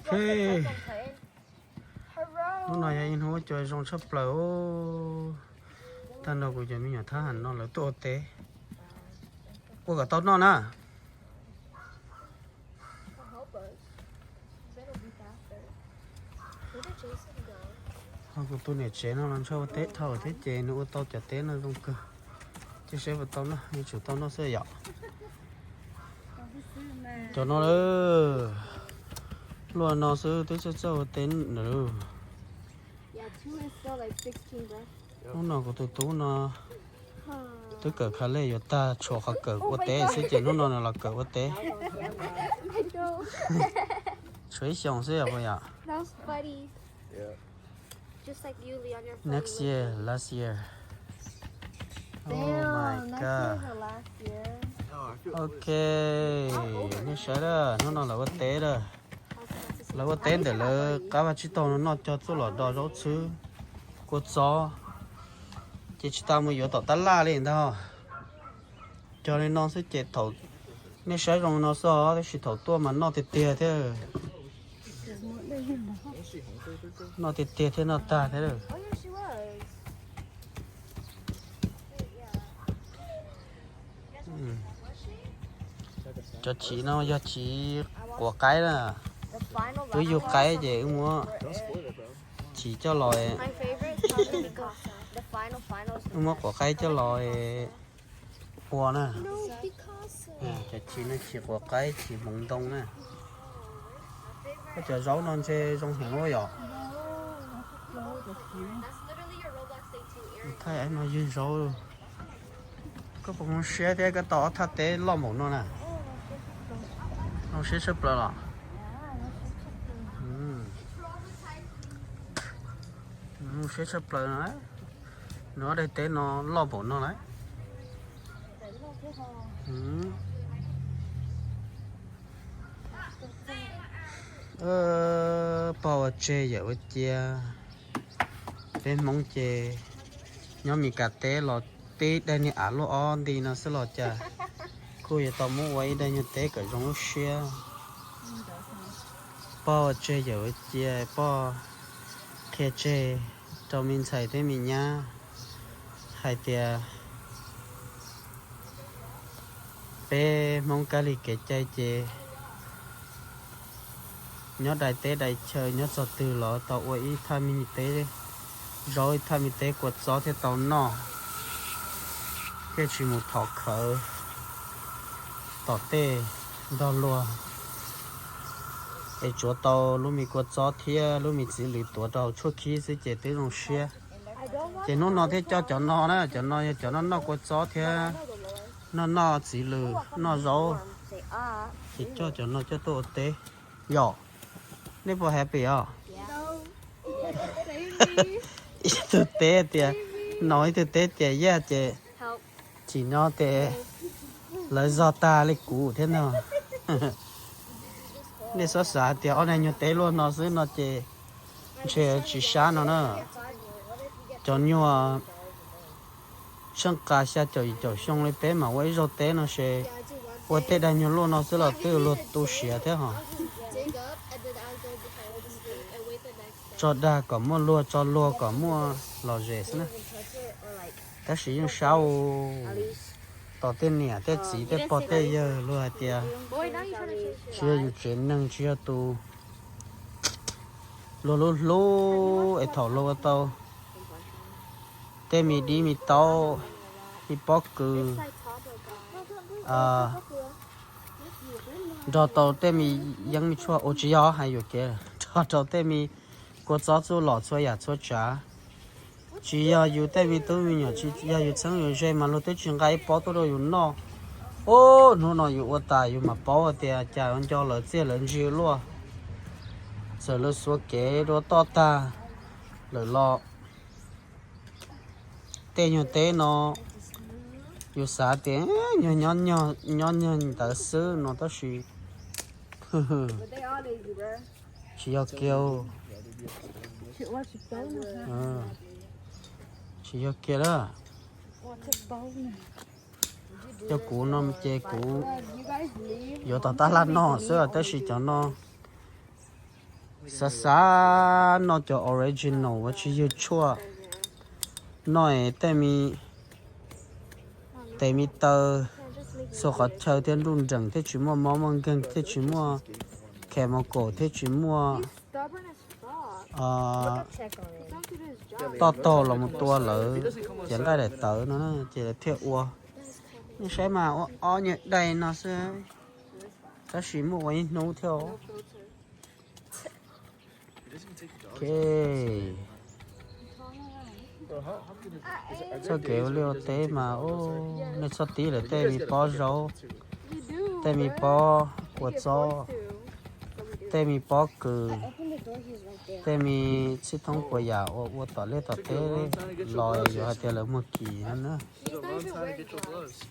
เคlúc này anh hỗ trợ trong sắp lỡท่านเราก็จะมีอย่างท่านนอนแล้วตัวเตะพวกกับต้นนอนนะเขาก็ตัวเนี่ยเจนเราชอบเตะเท่าเตะเจนนู้นตัวจะเตะนั่นตรงก็จะเชื่อว่าต้นนะมีจุดต้นน่าเสียหยาจนนอนเลยล้วนนอนซื้อตัวเจ้าเต้นเลย Two is still like 16 breaths. nó có tụi nó tôi cỡ khá lệ rồi ta cho khá cỡ của té sẽ chỉ nó là cỡ của té suy xong sẽ vậy à That was funny. Yeah. Just like you, Leon, you're funny. next year last year Damn, oh my next god year's our last year. okay nó sẽ đó nó là của té đó là của té để là cá ba chỉ tao nó cho tôi là đo rau chứ của chó chỉ tao mới vô tao ta la lên thôi cho nên nó sẽ chết thầu nếu sẽ rong nó sao thì thầu tua mà nó thì tiệt thế nó thì tiệt thế nó ta thế rồi Oh, yeah, she was. cho chị nó do chị của cái là The final cứ vô cái gì cũng mua Don't spoil it, bro. chỉ cho lòi My favorite is probably Picasa. The final is the mua của cái cho lòi hoa nè No, Picasa. cho chị nó chỉ của cái chỉ mông đông nè cái chờ rau non xe trong hàng lối rồi That's literally your Roblox day 2, Eric. thấy anh nói duyên rau có một con xe thế cái tỏ thật tế lo một nó nè nó sẽ sắp lại nó sẽ sắp lại đấy nó đây tế nó lo bộ nó đấy bao chê giờ với chia bên mong chê nhóm mình cả tế lọ tế đây như ả lô on thì nó sẽ lọ chà cô giờ tao muốn quay đây như tế cả giống xe bao chê giờ với chia bao khe chê cho mình xài thế mình nhá hai tia bé mong cá lì kể chay chê nhớ đại tế đại chơi nhớ cho từ lọ tàu uy tham mình tế rồi tham mình tế quật gió thế tàu nọ cái chỉ một thọ khở tàu tê đo lùa cái chỗ tàu lúc mình quật gió thế lúc mình chỉ lười tuổi đầu trước khi sẽ chạy tới trong xe chạy nó thế cho nó đó cho nó quật gió thế nó chỉ lười nó gió thì cho nó cho tôi tế nhỏ nếu bộ happy à thực tế thì nói thực tế thì yeah chị chỉ nó thì lấy do ta lấy cũ thế nào nếu số xã thì ở đây như tế luôn nó giữ nó chỉ sáng nó nữa cho nhiều sang cá xa cho xong lấy tế mà quay rồi tế nó sẽ qua tế đây nhiều luôn nó sẽ là từ luôn tu sửa thế hả cho đa có mua lúa cho lúa có mua lò rễ nữa ta sử dụng sao tỏ tên nè tên chỉ tên bỏ tên giờ lúa tiề chưa dùng chuyển năng chưa tu lúa ấy thầu lúa tao tên mi đi mi tao mi bỏ cừ rồi tao tên miยังmi chua ô chỉ gió hayอยู่kia cho tên mi có gió chú lọ cho nhà cho trả chỉ yêu tại vì tôi mình chỉ yêu chẳng yêu gì mà lúc tới chuyện cái bỏ tôi rồi nó ô nó yêu ta yêu mà bỏ thì cha anh cho lỡ xe lỡ nhiều luôn sợ lỡ số kế đó to ta lỡ lo tê nhiều tê nó yêu xa tê nhỏ ta sư nó ta chỉ chỉ yêu kêu chỉ yêu kia đó cho cũ nó chơi cũ giờ tao ta làm nó xưa tới chỉ cho nó Sasa not the original what you chua nói tại mi tờ số họ chờ tiền luôn chẳng thế chỉ mua món măng gần thế chỉ mua kèm một cổ thế chỉ mua Stubborn as fuck. Check on it. Don't do his job. to to là một tua lỡ chẳng cái để tớ nó chỉ là thiệt ua nhưng sẽ mà o nhẹ đầy nó sẽ ta chỉ mua ấy nấu theo ok sao kiểu liều tế mà ô nên sao tí là tế mi bó rau You do. tế mi bruh. bó của You're gió supposed to. tế mi bó cừ Open the door, he's right there. tế mi chỉ thông của nhà ô tỏ lê tỏ tế lòi rồi hay là một kỳ nữa He's not even wearing gloves.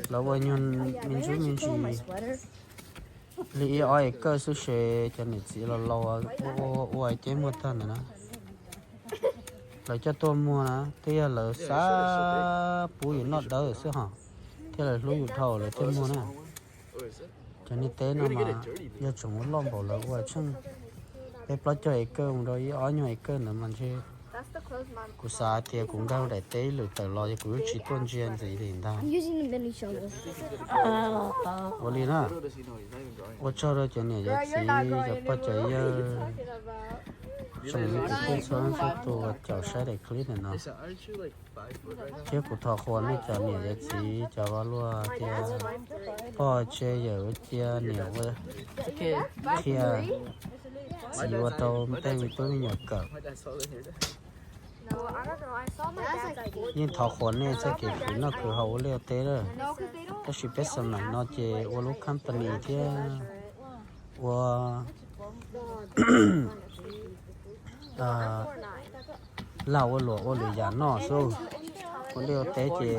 là bao nhiêu mình chú mình chỉ Sweater. lý ai cơ số xe cho nên chỉ là lâu ô ai chế mua thân nữa là cho tôi mua nè thế là xa bùi nó đỡ xíu hả thế là lúc thầu là tôi mua nè cho nên thế nó mà giờ chúng nó bảo là ô chung cái plot cho ai cơ rồi ở nhau ai cơ nữa mà chứ That's the clothes mom. cú xa thì cũng đâu để tế lười tờ lo cho cú chỉ tuân chuyên gì thì ta I'm using the mini shovel. ô li na ô cho rồi cho nên giờ Girl, chỉ you're not giờ going bắt anywhere. chơi What are you talking about? trong những cái số số tổ cho sẽ để clip này nó Aren't you like 5 foot right now? chứ cụ thọ khoan ấy cho nên giờ chỉ cho vào luôn thì bỏ chơi giờ chia nhiều quá thì chỉ vào đâu tay mình tôi nhỏ cỡ My dad saw it here. No, I don't know. I saw my dad's idea. nhưng thọ khoan này sẽ kể khi nó cứ hậu liều tế rồi No, because they don't. ta chỉ biết xem này nó chỉ vào lúc company thì vào lao ở lửa giá nó số còn liều tế chỉ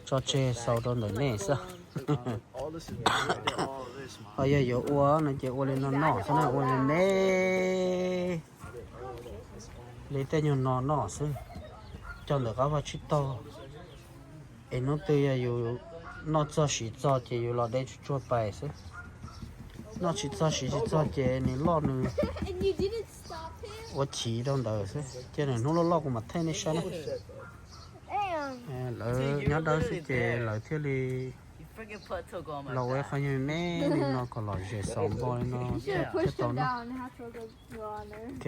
cho chơi sau đó nữa nè sao All this is right there. All this, mom. bây giờ giờ ua nó chỉ ua lên nó sao nó ua lên nè lấy tên nhau nó xứ cho được các bạn chít to em nó tươi giờ nó cho xí cho chỉ giờ là để cho bài xứ nó chỉ cho xí cho chỉ nên lo nữa And you didn't stop him? ua chỉ đâu đời xứ cho nên nó lo cũng mà thấy nó sao Damn. lỡ nhớ đâu xứ chỉ lỡ thế đi You freaking put Togo on my lâu ấy back. phải như nè nên nó còn lỡ dễ sống bôi nó You should have cái pushed tao him nó down and have to go on there. ok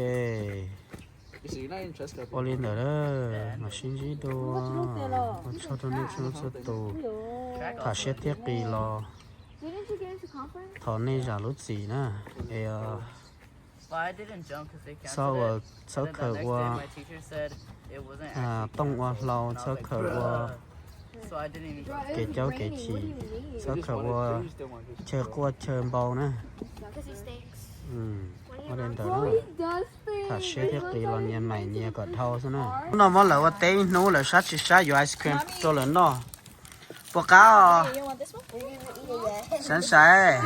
So you're not interested. ô lên đó mà xin gì đồ cho tôi nên cho tôi thả xe tiếc đi lo Didn't you get into conference? thọ này giả lúc gì nè ê Well, I didn't jump because they sau canceled it. sau And then khởi the next day, qua my teacher said it wasn't actually tông qua true. lâu And I sau was like, khởi qua so I didn't even go. Bro, it kể was cháu kể raining. chị What do you mean? sau khởi qua chơi qua chơi bầu nè Because he stinks. ở đây đó Bro, he does thả things. xe tiếc đi lo nhà mày nhà cỡ thâu thế nè nó mà lỡ qua té nó là sát chỉ sát vô ice cream cho lớn nó bò cá You want this one? We're gonna eat it yet. sẵn sàng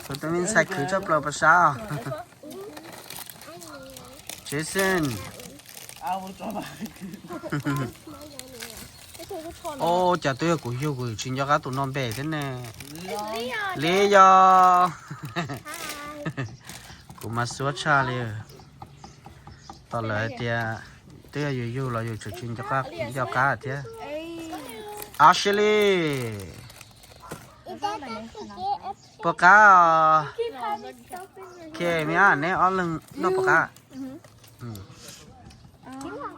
tụi tôi mình xài khử cho bò bò sao Jason I will drop out. ô chả tôi cũng yêu của chính cho các tụi non bè thế nè Leon. lý do cũng mà số cha liền tao lại thì tôi yêu là yêu chủ chính cho cá thế Ashley bò cá kê mi à nè ở lưng nó bò cá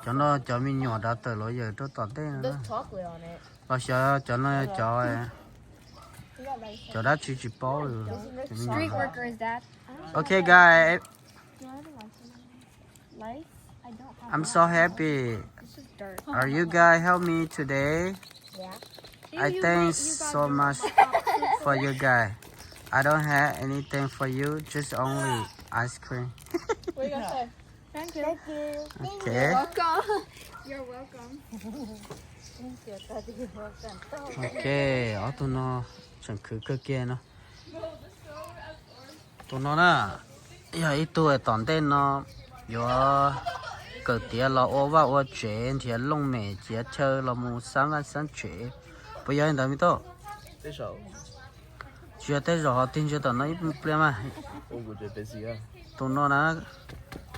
cho nó cho mình nhỏ đã tới rồi giờ tôi tọt thế nữa Chocolate on it. bao giờ cho nó cho đã chỉ bao rồi cho mình Street nhỏ worker is that? okay guys Life? I don't have I'm so happy This is dirt. are you guys help me today I thank so much for you guys I don't have anything for you just only ice cream What are you gonna say? Thank you. okay Welcome. You're welcome. ok ở tụi nó chẳng cứ cơ kia nó tụi nó nè giờ ít tuổi tòn tên nó giờ cỡ tía là ô vào ô chế thì lông mẹ chỉ chơi là một 3 万3 chế bây giờ anh thấy mi to Fish out. Chưa tới rồi họ tin cho tao nói problem mà. Oh, we're busy, yeah. Tụi nó là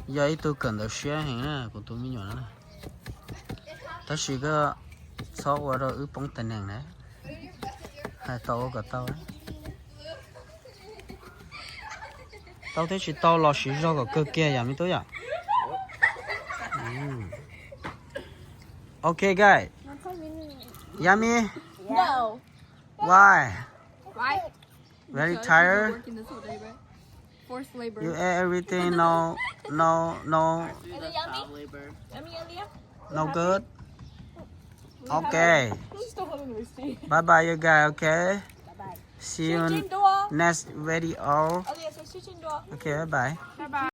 giờ tôi cần được share hình nè của tụi mình nhỏ nó. Ta chỉ có sau qua đó ướp bóng tên này này. Hai tao cả tao đấy. Tao thấy chỉ tao lo xí cho cái cơ kia vậy mới tôi à. Okay, guys. Yummy. No. Why? Why? Very tired. Working this whole day, right? Forced labor. You ate everything no Is it yummy? Child labor. Yummy? no good. Okay. Still holding the receipt. Bye bye you guys, okay? Bye-bye. See you Switching in door. next video. Okay, so switching door. Okay, bye bye. Bye-bye.